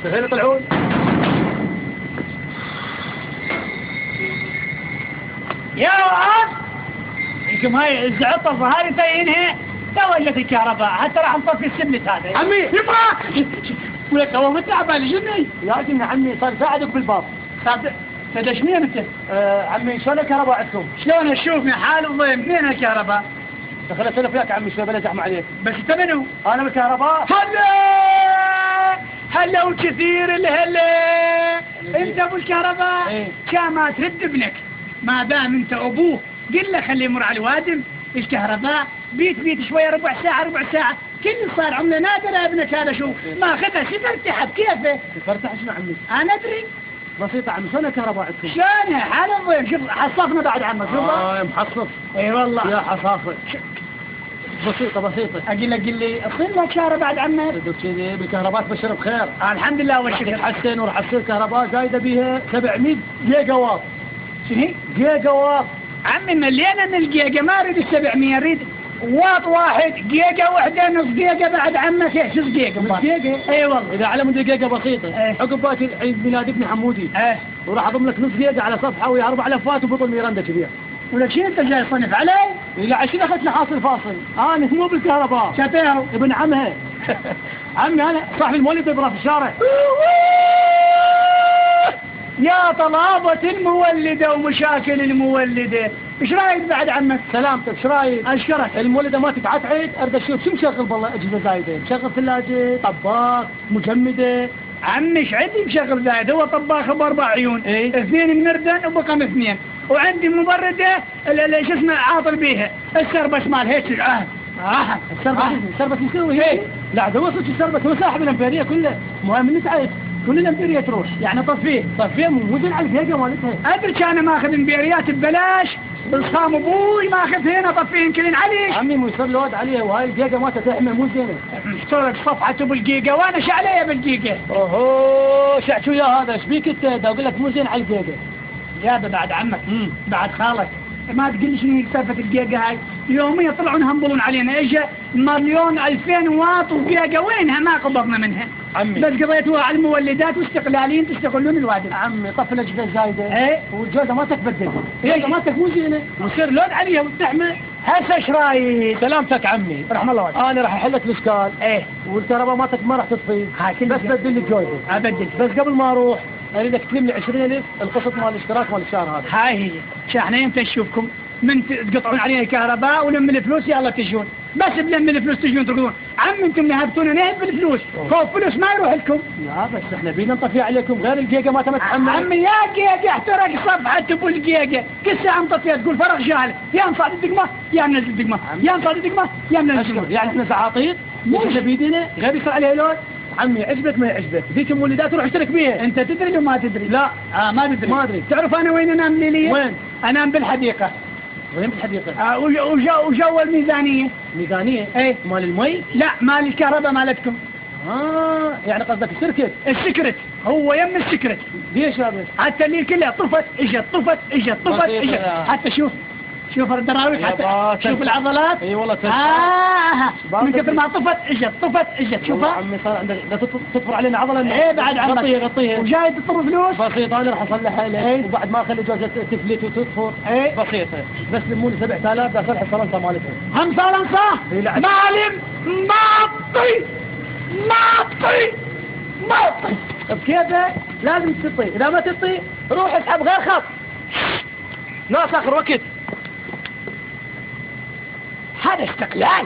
فين يطلعون؟ يا واد انكم هاي الزعطفه هاي زينها تولت الكهرباء حتى راح نطفي السمنت هذا. عمي يبا ولك هو متعب على جني يا جني عمي صار ساعدك بالباب. تدش مين انت؟ عمي شلون الكهرباء عندكم؟ شلون اشوفني حال الضيم فين الكهرباء؟ دخلت اسولف وياك عمي شوي بلا زحمه عليك. بس انت منو؟ انا بالكهرباء. هلا وكثير الهلا. انت ابو الكهرباء؟ ايه. كان ما ترد ابنك ما دام انت ابوه قل له خليه يمر على الوادم الكهرباء بيت شويه ربع ساعه كل صار عمله نادره ابنك هذا شو ما اخذها سفر تحب كيفه؟ سفر تحب شنو عمي؟ انا ادري. بسيطة عمي شلون الكهرباء عندكم؟ شلونها حال الضيم شوف حصفنا بعد عمك شوف. محصف. اي والله يا حصافة. بسيطة اقول لك قل لي اصير لك شهر بعد عمك. كذي بالكهرباء تبشر بخير. الحمد لله والشكر. حسين وراح تصير كهرباء زايدة بيها 700 جيجا واط. شنو؟ جيجا واط. عمي ملينا من الجيجا ما اريد ال700 اريد واط واحد جيجا وحده نص جيجا بعد عمك ايش نص جيجا؟ نص جيجا؟ اي والله. اذا على مود جيجا بسيطة. عقب باكر عيد ميلاد ابن حمودي. وراح اضم لك نص جيجا على صفحة ويا 4 لفات وبطل ميرندا كبير. ولك شنو انت جاي تصنف علي؟ لا عشان اخذت حاصل فاصل. انا مو بالكهرباء. شتيرو ابن عمها. عمي انا صاحب المولد يضرب في الشارع. يا طلابة المولدة ومشاكل المولدة، ايش رايك بعد عمك؟ سلامتك، ايش رايك؟ اشكرك. المولدة ما تتعتعد، اريد اشوف شو مشغل بالله اجهزة زايدة، مشغل ثلاجة، طباخ، مجمدة. عمي ايش عندي مشغل زايد؟ هو طباخ ب4 عيون، ايه؟ 2 مردن وبقم 2، وعندي مبردة شو اسمه عاطل بيها، السربس مال هيك السربس يسوي هيك؟ لا ده وصلت السربس هو صاحب الامبريه كله، مهم نتعب كل الامبريه تروح. يعني طفيه مو زين على الجيجا مالتها. ادري كان ماخذ امبريات ببلاش بالخام ابوي ماخذ هنا طفين كلين عليك. عمي مو يصير لود عليه وهاي الجيجا مالتها تحمل مو زينه. اشترك صفحه ابو الجيجا وانا ايش عليا بالجيجا؟ اوهو شو يا هذا ايش بيك انت؟ اقول لك مو زين على الجيجا. يابا بعد عمك بعد خالك ما تقول لي شنو سالفه الجيجا هاي؟ يوميا طلعوا يهمبلون علينا اجى 1,000,000 واط وجيجا وينها ما قبضنا منها. عمي بس قضيتوها على المولدات واستقلاليين تستغلون الوادم. عمي طفي الاجهزه زايده. ايه والجوده ما تكبدل. الجوده ما مو زينه ويصير لود عليها وتحمل. هسه ايش رايك؟ سلامتك عمي رحم الله وجهك. انا راح احل لك الاشكال. ايه والكهرباء مالتك ما راح تطفي. بس بدل لي الجوده. ابدل. بس قبل ما اروح اريدك تلم لي 20,000 القسط مال الاشتراك مال الشهر هذا. هاي هي شحنه امتى نشوفكم من تقطعون علينا الكهرباء ولم الفلوس يلا تجون، بس بلم الفلوس تجون تركضون. عم انتم نهبتونا نهب بالفلوس، خوف فلوس ما يروح لكم. لا بس احنا بينا نطفي عليكم غير الجيجا ما تمتحمل. عمي يا جيجا احترق صفحة ابو الجيجا، كل ساعة مطفيها تقول فرغ شال، يا مصعد الدقمة يا منزل الدقمة، يا مصعد الدقمة يا منزل الدقمة. يعني احنا زعاطير؟ مو احنا بيدينا غير يصير عليها لود. عمي عجبك ما يعجبك ذيك المولدات روح اشترك بيها. انت تدري لو ما تدري؟ لا ما تدري. ما ادري. تعرف انا وين انام ليليا؟ وين؟ انام بالحديقة. وين بالحديقة؟ وجو الميزانية. ميزانية؟ ايه مال المي؟ لا مال الكهرباء مالتكم. يعني قصدك السكرت هو يم السكرت. ليش هذا؟ حتى الليل كلها طفت اجت حتى شوف الدراويش حتى شوف العضلات. اي والله من كثر ما طفت اجت شوفها. عمي صار عندك تطفر علينا عضله. ايه بعد عمك غطيها وجاي تطفر فلوس. بسيطه انا راح اصلحها لك. وبعد ما اخلي جوزها تفلت وتطفر. بسيطه بس لموني 7,000 بدي اصلح الصلنطه مالتها. هم صلنطه؟ معلم ما تطي بكيفك لازم تطي. اذا ما تطي روح اسحب غير خط. ناس اخر وقت. هذا استقلال.